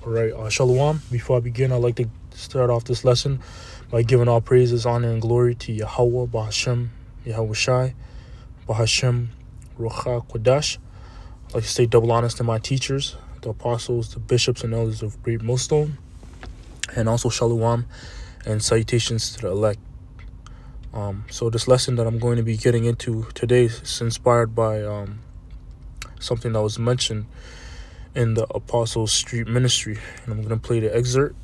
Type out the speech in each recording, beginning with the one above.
All right, Shalom. Before I begin, I'd like to start off this lesson by giving all praises, honor, and glory to Yahweh, Bahashem, Yahweh Shai, Bahashem, Ruach Kodash. I'd like to stay double honest to my teachers, the apostles, the bishops, and elders of Great Millstone, and also Shalom and salutations to the elect. So this lesson that I'm going to be getting into today is inspired by something that was mentioned in the Apostles Street Ministry, and I'm going to play the excerpt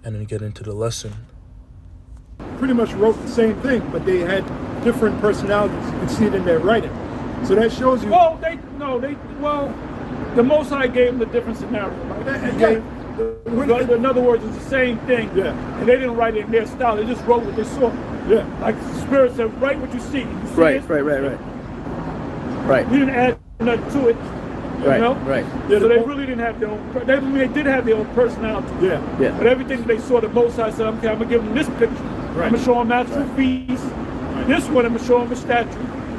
and then get into the lesson. Pretty much wrote the same thing, but they had different personalities. You can see it in their writing. So that shows you. Well, the Most High gave them the different scenario. Right? In other words, it's the same thing. Yeah. And they didn't write it in their style. They just wrote what they saw. Yeah. Like the Spirit said, write what you see. You see Right. it? We didn't add nothing to it. You know? Right. Yeah, So they really didn't have their own. They did have their own personality. Yeah. But everything they saw, the Most High said, okay, I'm gonna give them this picture. Right. I'm gonna show them natural feast. This one, I'm gonna show them a statue.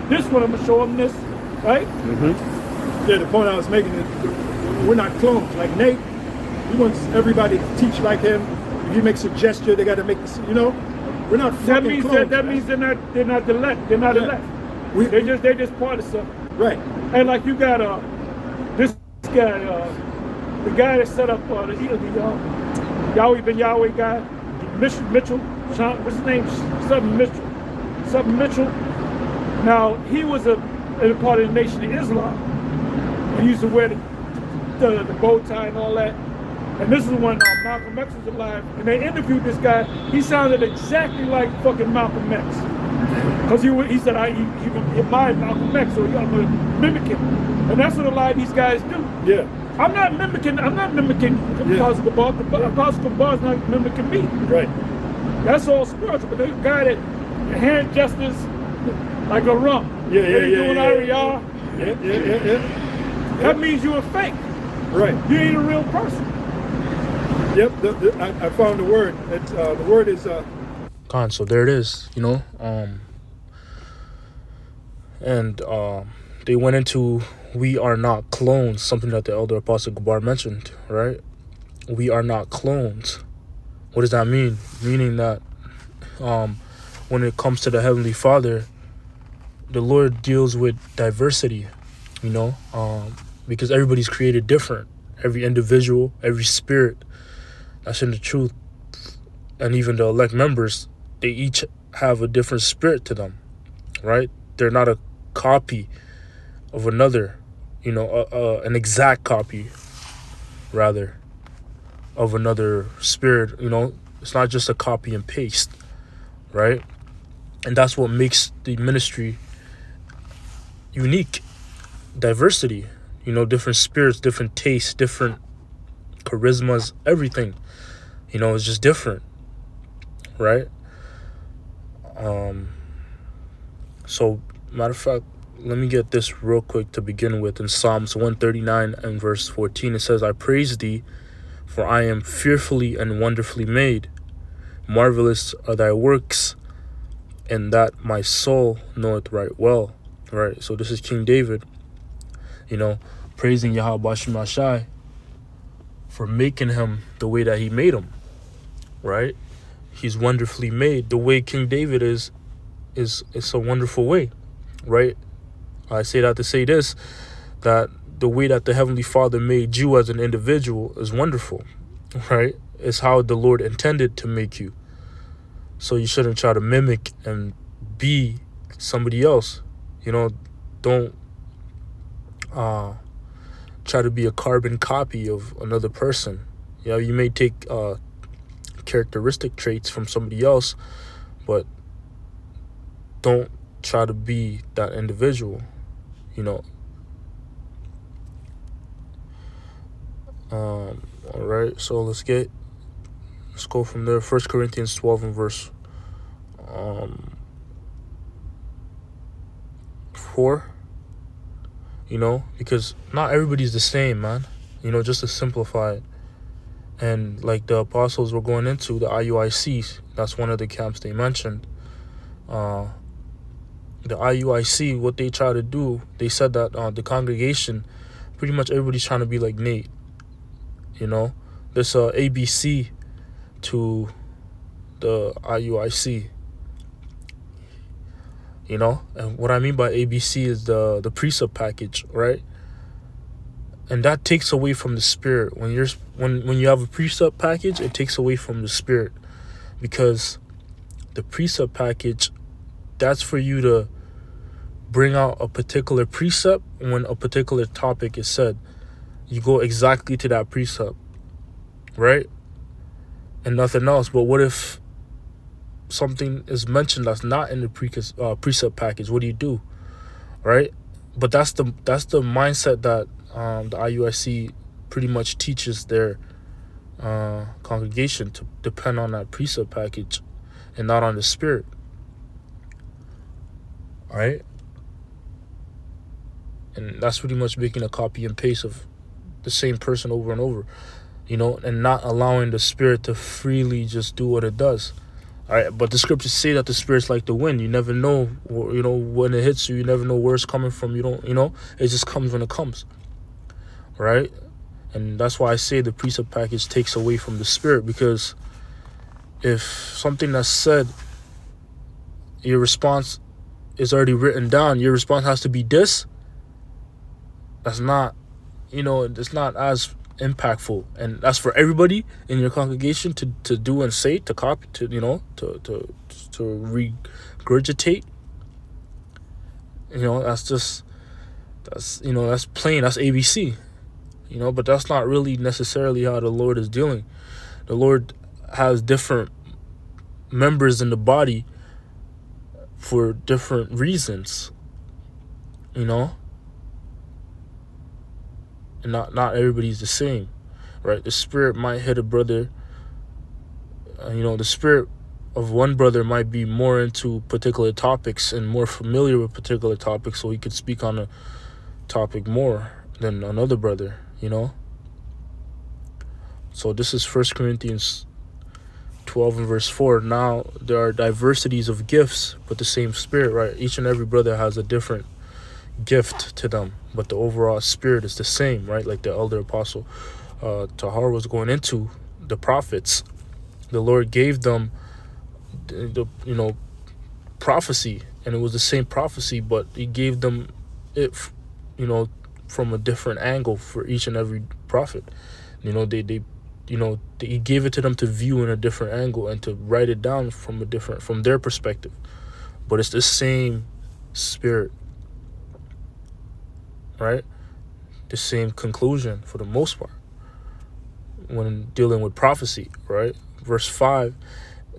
This one, I'm gonna show them this. Right? Yeah, the point I was making is we're not clones. Like Nate, he wants everybody to teach like him. If he makes a gesture, they got to make this. We're not That fucking means clones. that means they're not elect. They're not Yeah. elect. We- They're just part of something. Right. And like you got this guy, the guy that set up the Yahweh Ben Yahweh guy, Mitchell, Sean, what's his name? Something Mitchell. Now he was a part of the Nation of Islam. He used to wear the bow tie and all that. And this is when Malcolm X was alive, and they interviewed this guy. He sounded exactly like fucking Malcolm X. Because he said he admired Malcolm X, so I'm gonna mimic him. And that's what a lot of these guys do. Yeah. I'm not mimicking Apostle Gabar. Apostle Gabar's not mimicking me. Right. That's all spiritual. But the guy that hand gestures like a rump. Yeah. Doing Ariel. Yeah. That means you're a fake. Right. You ain't a real person. Yep. I found the word. The word is. So there it is, and they went into we are not clones, something that the elder Apostle Gabar mentioned, right? We are not clones. What does that mean? Meaning that when it comes to the Heavenly Father, the Lord deals with diversity, because everybody's created different. Every individual, every spirit that's in the truth, and even the elect members, they each have a different spirit to them, right? They're not a copy of another, an exact copy, rather, of another spirit. It's not just a copy and paste, right? And that's what makes the ministry unique. Diversity, different spirits, different tastes, different charismas, everything, it's just different, right? So matter of fact, let me get this real quick to begin with. In Psalms 139 and verse 14, it says, I praise thee, for I am fearfully and wonderfully made. Marvelous are thy works, and that my soul knoweth right well. Right? So this is King David, praising Yahweh Bashim Ashai for making him the way that he made him. Right? He's wonderfully made. The way King David is a wonderful way. Right? I say that to say this, that the way that the Heavenly Father made you as an individual is wonderful, right? It's how the Lord intended to make you. So you shouldn't try to mimic and be somebody else. Don't try to be a carbon copy of another person. You may take characteristic traits from somebody else, but don't try to be that individual. All right, so let's go from there. 1 Corinthians 12 and verse 4. Because not everybody's the same, man. Just to simplify it. And like the apostles were going into the IUIC, that's one of the camps they mentioned. The IUIC, what they try to do, they said that the congregation, pretty much everybody's trying to be like Nate. this ABC to the IUIC. You know, and what I mean by ABC is the precept package, right? And that takes away from the spirit. When you have a precept package, it takes away from the spirit, because the precept package, that's for you to bring out a particular precept when a particular topic is said. You go exactly to that precept, right? And nothing else. But what if something is mentioned that's not in the precept package? What do? Right? But that's the mindset that the IUIC pretty much teaches their congregation, to depend on that precept package and not on the spirit. All right? And that's pretty much making a copy and paste of the same person over and over, you know, and not allowing the spirit to freely just do what it does. All right, but the scriptures say that the spirit's like the wind. You never know, you know, when it hits you. You never know where it's coming from. You don't, you know, it just comes when it comes. Right? And that's why I say the precept package takes away from the spirit, because if something that's said, your response is already written down, your response has to be this. That's not, you know, it's not as impactful, and that's for everybody in your congregation to do and say, to copy, to, you know, to regurgitate. You know, that's you know, that's plain, that's ABC, you know. But that's not really necessarily how the Lord is dealing. The Lord has different members in the body for different reasons, you know. And not everybody's the same, right? The spirit might hit a brother. You know, the spirit of one brother might be more into particular topics and more familiar with particular topics, so he could speak on a topic more than another brother, you know. So this is 1 Corinthians 12 and verse 4. Now there are diversities of gifts, but the same spirit, right? Each and every brother has a different gift to them, but the overall spirit is the same, right? Like the elder apostle Tahar was going into, the prophets, the Lord gave them the you know, prophecy, and it was the same prophecy, but he gave them it, you know, from a different angle for each and every prophet. You know, he gave it to them to view in a different angle and to write it down from their perspective, but it's the same spirit, right? The same conclusion for the most part when dealing with prophecy, right? Verse 5,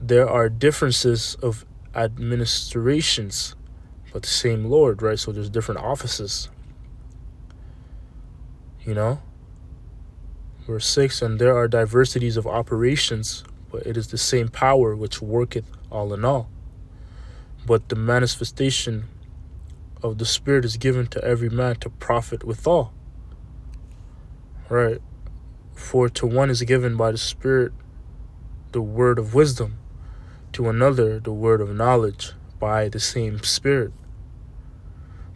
there are differences of administrations, but the same Lord, right? So there's different offices, you know. Verse 6, and there are diversities of operations, but it is the same power which worketh all in all. But the manifestation of the Spirit is given to every man to profit withal. Right? For to one is given by the Spirit the word of wisdom, to another the word of knowledge by the same Spirit,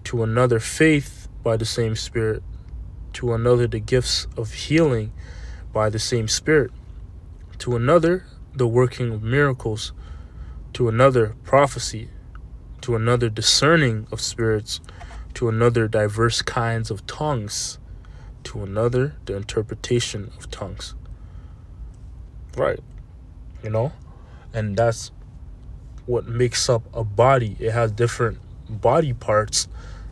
to another faith by the same Spirit, to another the gifts of healing by the same Spirit, to another the working of miracles, to another prophecy, to another discerning of spirits, to another diverse kinds of tongues, to another the interpretation of tongues. Right? You know? And that's what makes up a body. It has different body parts,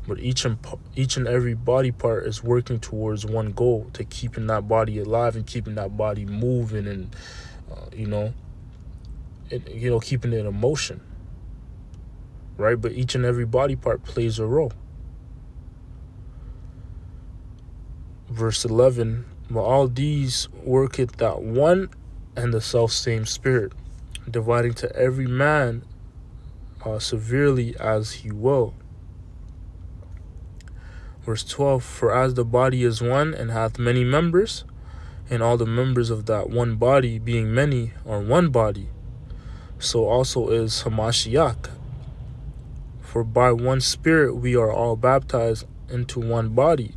but each and every body part is working towards one goal, to keeping that body alive and keeping that body moving, and keeping it in motion, right? But each and every body part plays a role. Verse 11, but all these worketh that one and the self same Spirit, dividing to every man severely as he will. Verse 12, for as the body is one and hath many members, and all the members of that one body, being many, are one body, so also is Hamashiach. For by one Spirit we are all baptized into one body,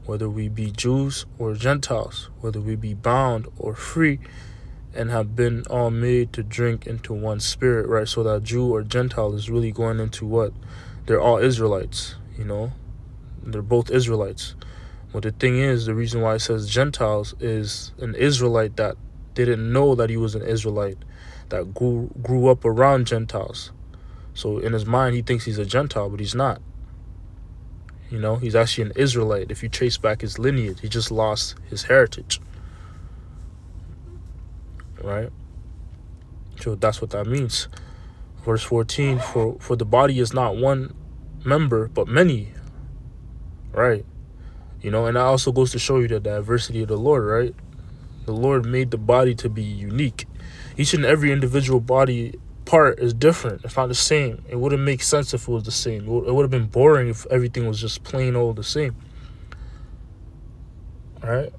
whether we be Jews or Gentiles, whether we be bound or free, and have been all made to drink into one spirit, right? So that Jew or Gentile is really going into what? They're all Israelites, you know? They're both Israelites. But the thing is, the reason why it says Gentiles is an Israelite that didn't know that he was an Israelite, that grew up around Gentiles. So in his mind, he thinks he's a Gentile, but he's not. You know, he's actually an Israelite. If you trace back his lineage, he just lost his heritage. Right? So that's what that means. Verse 14, for the body is not one member, but many. Right? You know, and that also goes to show you the diversity of the Lord, right? The Lord made the body to be unique. Each and every individual body part is different. It's not the same. It wouldn't make sense if it was the same. It would have been boring if everything was just plain old the same. All right?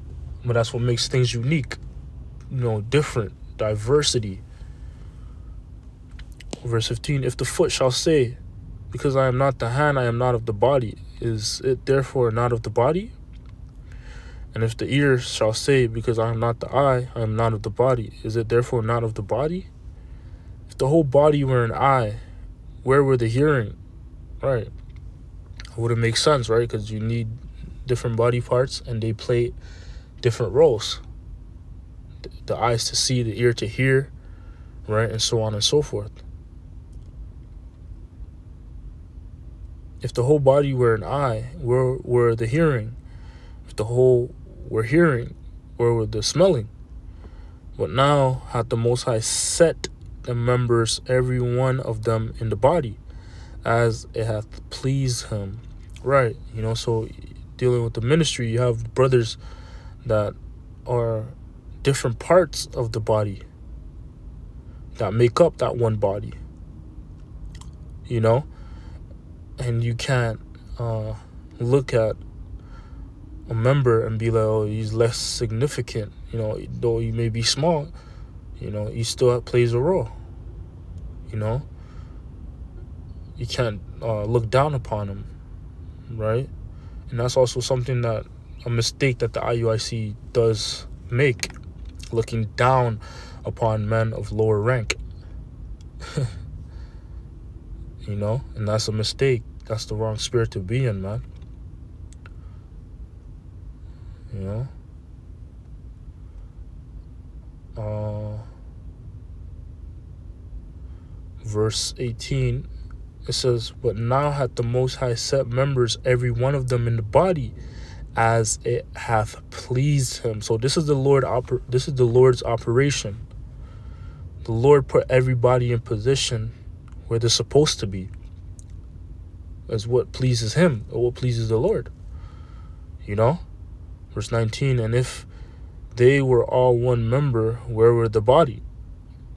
But that's what makes things unique. You know, different, diversity. Verse 15, if the foot shall say, because I am not the hand, I am not of the body, is it therefore not of the body? And if the ear shall say, because I am not the eye, I am not of the body, is it therefore not of the body? If the whole body were an eye, where were the hearing? Right. It wouldn't make sense, right? Because you need different body parts and they play different roles. The eyes to see, the ear to hear, right? And so on and so forth. If the whole body were an eye, where were the hearing? If the whole were hearing, where were the smelling? But now hath the Most High set the members, every one of them, in the body, as it hath pleased him. Right, you know, so dealing with the ministry, you have brothers that are different parts of the body that make up that one body, you know? And you can't look at a member and be like, oh, he's less significant. You know, though he may be small, you know, he still plays a role. You know, you can't look down upon him, right? And that's also something that, a mistake that the IUIC does make, looking down upon men of lower rank. You know, and that's a mistake. That's the wrong spirit to be in, man. You know? Verse 18, it says, but now hath the Most High set members, every one of them, in the body, as it hath pleased him. So this is the Lord's operation. The Lord put everybody in position where they're supposed to be, as what pleases him or what pleases the Lord. You know? Verse 19, and if they were all one member, where were the body?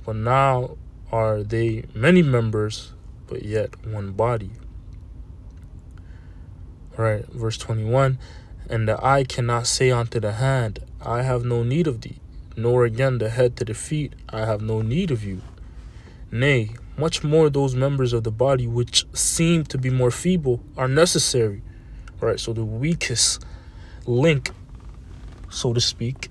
But now are they many members, but yet one body. Right, verse 21, and the eye cannot say unto the hand, I have no need of thee, nor again the head to the feet, I have no need of you. Nay, much more those members of the body which seem to be more feeble are necessary. Right, so the weakest link, so to speak,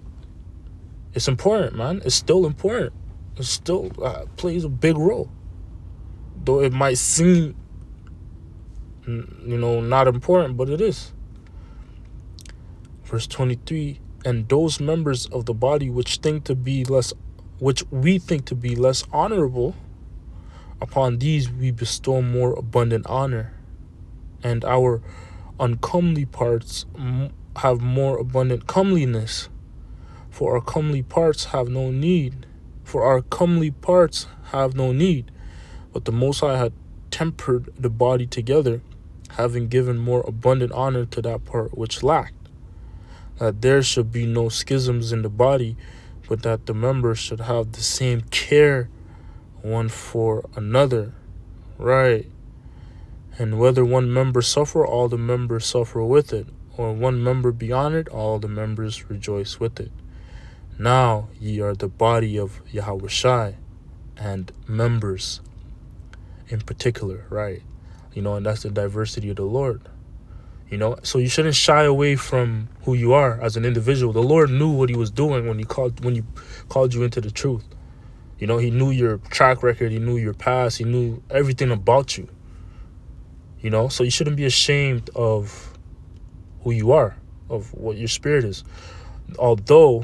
it's important, man. It's still important. It still plays a big role. Though it might seem, you know, not important, but it is. Verse 23, and those members of the body which we think to be less honorable, upon these we bestow more abundant honor, and our uncomely parts have more abundant comeliness. For our comely parts have no need. But the Most High had tempered the body together, having given more abundant honor to that part which lacked, that there should be no schisms in the body, but that the members should have the same care one for another. Right. And whether one member suffer, all the members suffer with it, or one member be honored, all the members rejoice with it. Now ye are the body of Yahushua, and members in particular, right? You know, and that's the diversity of the Lord. You know, so you shouldn't shy away from who you are as an individual. The Lord knew what he was doing when he called you into the truth. You know, he knew your track record, he knew your past, he knew everything about you. You know, so you shouldn't be ashamed of who you are, of what your spirit is. Although,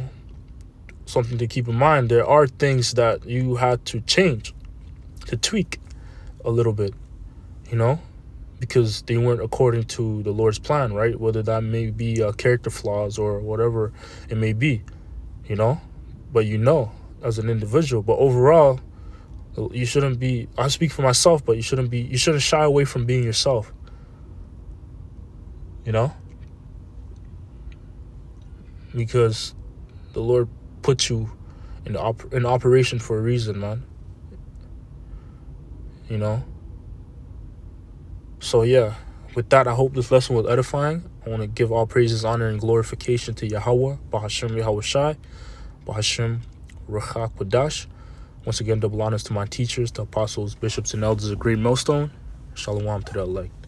something to keep in mind, there are things that you had to change, to tweak a little bit, you know, because they weren't according to the Lord's plan, right? Whether that may be character flaws or whatever it may be, you know, but you know, as an individual. But overall, you shouldn't be, I speak for myself, but you shouldn't shy away from being yourself, you know, because the Lord put you in operation for a reason, man, you know. So yeah, with that, I hope this lesson was edifying. I want to give all praises, honor, and glorification to Yahweh, Bahashem Yahweh Shai, Bahashem Ruach Kodash. Once again, double honors to my teachers, the apostles, bishops, and elders of Great Millstone. Shalom to the elect.